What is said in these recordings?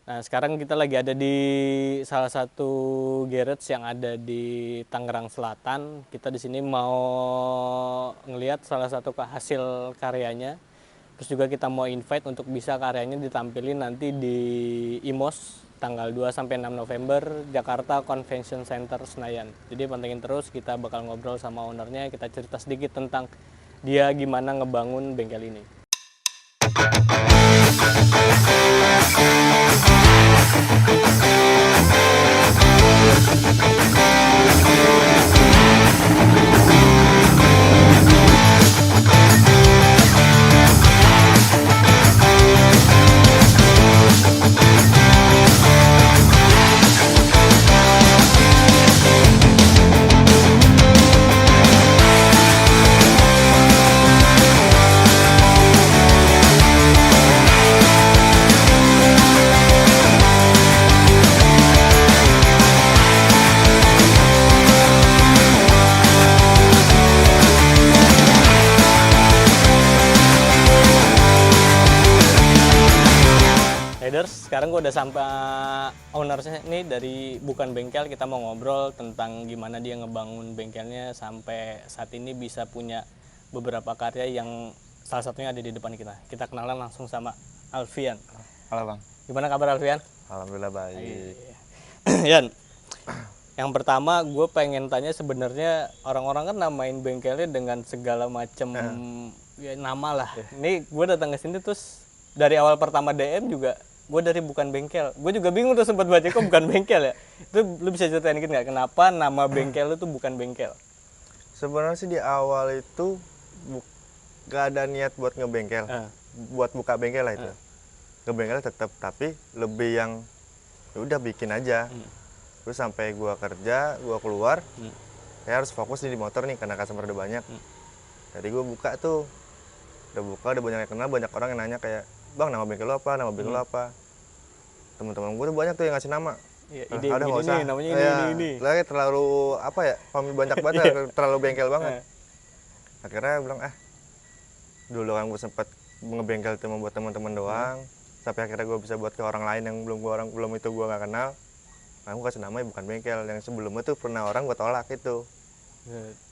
Nah, sekarang kita lagi ada di salah satu garage yang ada di Tangerang Selatan. Kita di sini mau ngelihat salah satu hasil karyanya. Terus juga kita mau invite untuk bisa karyanya ditampilin nanti di IMOS tanggal 2 sampai 6 November Jakarta Convention Center Senayan. Jadi pantengin terus, kita bakal ngobrol sama ownernya, kita cerita sedikit tentang dia gimana ngebangun bengkel ini. Riders, sekarang gue udah sampai ownersnya nih dari Bukan Bengkel. Kita mau ngobrol tentang gimana dia ngebangun bengkelnya sampai saat ini bisa punya beberapa karya yang salah satunya ada di depan kita. Kita kenalan langsung sama Alfian. Halo Bang. Gimana kabar Alfian? Alhamdulillah baik. Yan, yang pertama gue pengen tanya, sebenarnya orang-orang kan namain bengkelnya dengan segala macam ya, nama lah. Ini gue datang ke sini terus dari awal pertama DM juga gue dari Bukan Bengkel. Gue juga bingung tuh, sempat baca kok Bukan Bengkel ya. Itu lu bisa ceritain dikit nggak kenapa nama bengkel itu Bukan Bengkel? Sebenarnya sih di awal itu gak ada niat buat ngebengkel, buat buka bengkel lah itu. Ngebengkel tetap, tapi lebih yang ya udah bikin aja. Terus sampai gua kerja, gua keluar, kayak harus fokus di motor nih karena customer udah banyak. Jadi gua buka tuh, udah banyak yang kenal, banyak orang yang nanya kayak, Bang, nama bengkel lo apa? Nama bengkel lo apa? Teman-teman gue tuh banyak tuh yang ngasih nama. Ya, ide Ada nggak usah. nih, namanya ini. Lagi terlalu apa ya? Banyak banget, terlalu bengkel banget. Akhirnya bilang dulu kan gue sempat ngebengkel cuma buat teman-teman doang. Sampai akhirnya gue bisa buat ke orang lain yang belum itu gue nggak kenal. Nah, gue kasih namanya Bukan Bengkel. Yang sebelumnya tuh pernah orang gue tolak itu.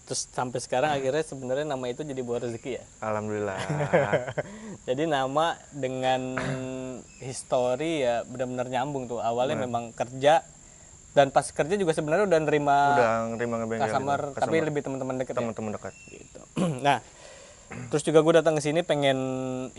Terus sampai sekarang akhirnya sebenarnya nama itu jadi buah rezeki ya. Alhamdulillah. Jadi nama dengan histori ya benar-benar nyambung tuh. Awalnya memang kerja, dan pas kerja juga sebenarnya udah nerima ngebengkel customer, tapi lebih teman-teman dekat. Teman-teman dekat. Gitu. Nah, terus juga gue datang ke sini pengen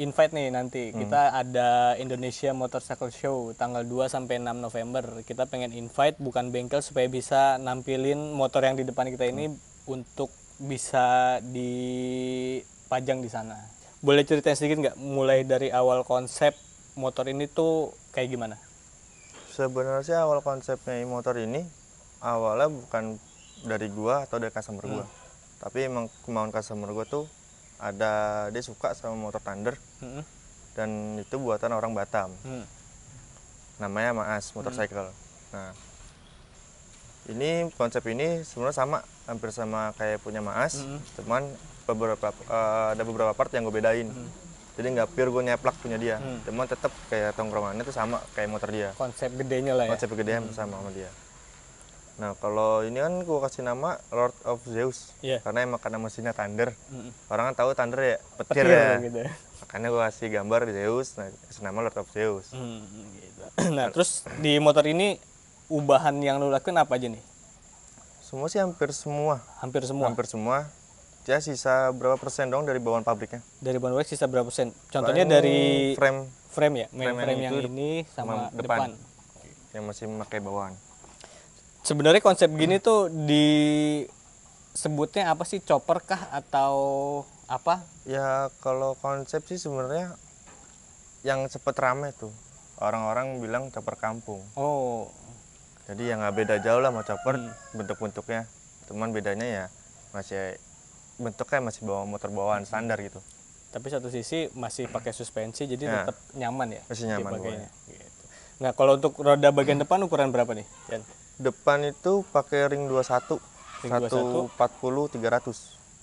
invite nih nanti. Kita ada Indonesia Motorcycle Show tanggal 2 sampai 6 November. Kita pengen invite Bukan Bengkel supaya bisa nampilin motor yang di depan kita ini untuk bisa dipajang di sana. Boleh ceritain sedikit nggak mulai dari awal konsep motor ini tuh kayak gimana? Sebenarnya sih awal konsepnya motor ini awalnya bukan dari gua atau dari customer gua. Tapi emang kemauan customer gua tuh dia suka sama motor Thunder. Dan itu buatan orang Batam. Namanya Maas Motorcycle. Nah, ini konsep ini sebenarnya hampir sama kayak punya Maas, cuman ada beberapa part yang gue bedain. Jadi nggak pure gue nyeplak punya dia, cuman tetap kayak tongkrongannya itu sama kayak motor dia. Konsep gedenya lah ya. Konsep gedenya sama dia. Nah, kalau ini kan gue kasih nama Lord of Zeus, karena emang karena mesinnya Thunder. Orang kan tahu Thunder ya petir ya. Gitu. Makanya gue kasih gambar Zeus, nah kasih nama Lord of Zeus. Gitu. Nah, terus di motor ini ubahan yang lu lakukan apa aja nih? Semua sih hampir semua. Hampir semua. Ya sisa berapa persen dong dari bawaan pabriknya? Dari bawaan pabrik sisa berapa persen? Contohnya dari frame ya, frame yang ini sama depan. Yang masih memakai bawaan. Sebenarnya konsep gini tuh disebutnya apa sih? Chopper kah atau apa? Ya kalau konsep sih sebenarnya yang cepet rame tuh. Orang-orang bilang chopper kampung. Oh. Jadi ya nggak beda jauh lah sama chopper bentuk-bentuknya. Cuman bedanya ya masih bentuknya masih bawa motor bawaan standar gitu. Tapi satu sisi masih pakai suspensi, jadi tetap nyaman ya. Masih nyaman gitu. Nah, kalau untuk roda bagian depan ukuran berapa nih, Yan? Depan itu pakai ring 21. Ring 140 300.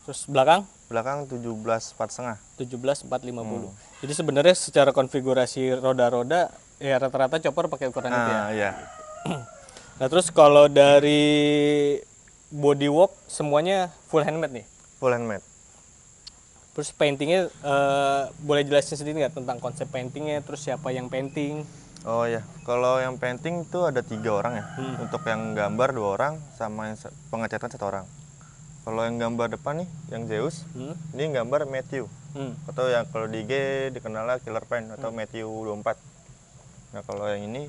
Terus belakang? Belakang 17 4,5. 17 450. Jadi sebenarnya secara konfigurasi roda-roda Ya rata-rata chopper pakai ukuran itu ya. Iya, Nah terus kalau dari bodywork semuanya full handmade nih. full handmade. Terus paintingnya boleh jelasin sedikit nggak tentang konsep paintingnya, terus siapa yang painting? Oh ya, kalau yang painting itu ada 3 orang ya. Untuk yang gambar 2 orang, sama yang pengecatan 1 orang. Kalau yang gambar depan nih, yang Zeus, ini gambar Matthew. Atau yang kalau di IG dikenalnya Killer Pen atau Matthew 24. Nah kalau yang ini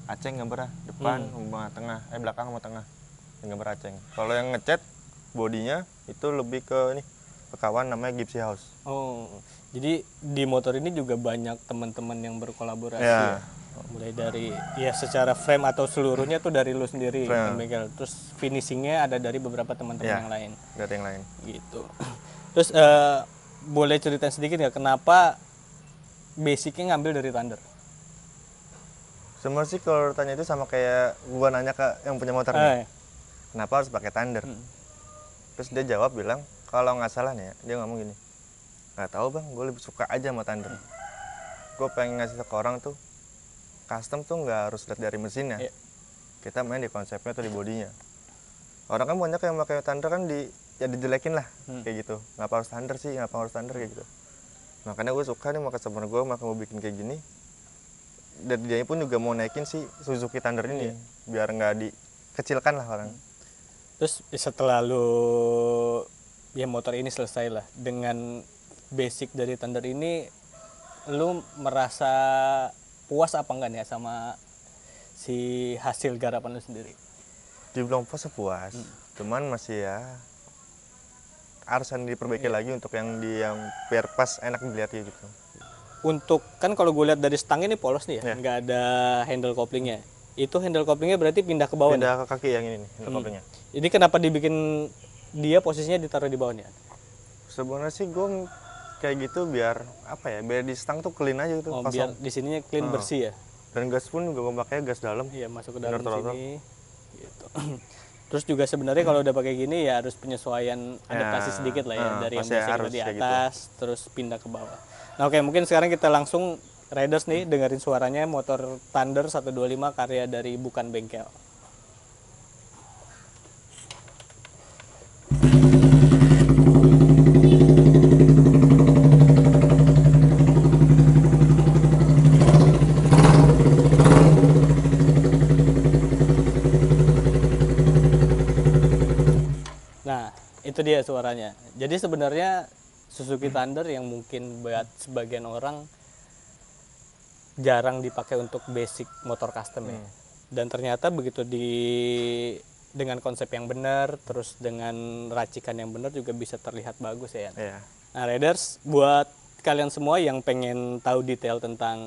Aceng gambarnya depan sama tengah, belakang sama tengah. Yang gambar Aceng. Kalau yang ngecat bodinya itu lebih ke ini, ke kawan namanya Gypsy House. Oh, jadi di motor ini juga banyak teman-teman yang berkolaborasi Ya. ya. Mulai dari ya secara frame atau seluruhnya tuh dari lu sendiri, Bang Bengkel. Terus finishingnya ada dari beberapa teman-teman Ya, yang lain. dari yang lain. Gitu. Terus boleh cerita sedikit nggak kenapa basicnya ngambil dari Thunder? Sebenarnya sih kalau tanya itu sama kayak gua nanya ke yang punya motor nih, kenapa harus pakai Thunder? Terus dia jawab bilang, kalau nggak salah nih ya, dia ngomong gini, nggak tahu bang, gue lebih suka aja sama Thunder. Gue pengen ngasih ke orang tuh, custom tuh nggak harus lihat dari mesinnya. Kita main di konsepnya tuh di bodinya. Orang kan banyak yang pakai Thunder kan ya dijelekin lah, kayak gitu. Ngapa harus Thunder sih, ngapa harus Thunder kayak gitu. Makanya gue suka nih sama customer gue, maka mau bikin kayak gini. Dan dia pun juga mau naikin si Suzuki Thunder ini, biar nggak dikecilkan lah orang. Terus setelah lu ya motor ini selesai lah dengan basic dari Thunder ini, lu merasa puas apa enggak nih sama si hasil garapan lu sendiri? Dibilang puas puas, cuman masih ya harus diperbaiki lagi untuk yang biar pas enak dilihat gitu. Untuk kan kalau gue lihat dari stang ini polos nih ya, nggak ada handle couplingnya. Itu handle couplingnya berarti pindah ke bawah. Pindah ke kaki yang ini nih, handle couplingnya. Jadi kenapa dibikin dia posisinya ditaruh di bawahnya? Sebenarnya sih gue kayak gitu biar apa ya, biar di stang tuh clean aja gitu, kosong. Biar di sininya clean bersih ya. Dan gas pun juga gue pakai gas dalam. Iya, masuk ke dalam sini. Gitu. Terus juga sebenarnya kalau udah pakai gini ya harus penyesuaian adaptasi sedikit lah ya, dari yang biasa di atas gitu, terus pindah ke bawah. Nah oke, mungkin sekarang kita langsung riders nih dengerin suaranya motor Thunder 125 karya dari Bukan Bengkel. Nah, itu dia suaranya. Jadi sebenarnya Suzuki Thunder yang mungkin buat sebagian orang jarang dipakai untuk basic motor custom ya. Dan ternyata begitu dengan konsep yang benar, terus dengan racikan yang benar juga bisa terlihat bagus ya. Nah, riders, buat kalian semua yang pengen tahu detail tentang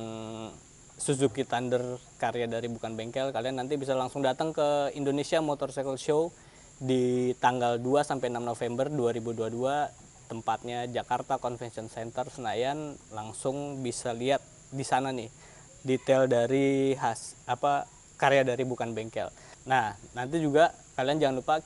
Suzuki Thunder karya dari Bukan Bengkel, kalian nanti bisa langsung datang ke Indonesia Motorcycle Show di tanggal 2 sampai 6 November 2022, tempatnya Jakarta Convention Center Senayan. Langsung bisa lihat di sana nih detail dari karya dari Bukan Bengkel. Nah, nanti juga kalian jangan lupa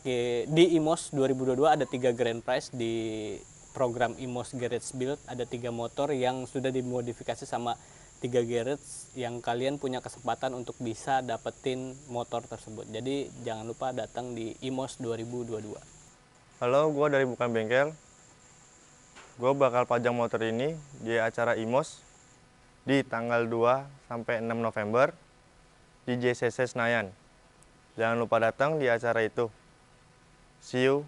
di IMOS 2022 ada 3 grand prize di program IMOS Garage Build. Ada 3 motor yang sudah dimodifikasi sama 3 garage yang kalian punya kesempatan untuk bisa dapetin motor tersebut. Jadi jangan lupa datang di IMOS 2022. Halo, gue dari Bukan Bengkel. Gue bakal pajang motor ini di acara IMOS di tanggal 2 sampai 6 November di JCC Senayan. Jangan lupa datang di acara itu. See you,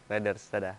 riders. Dadah.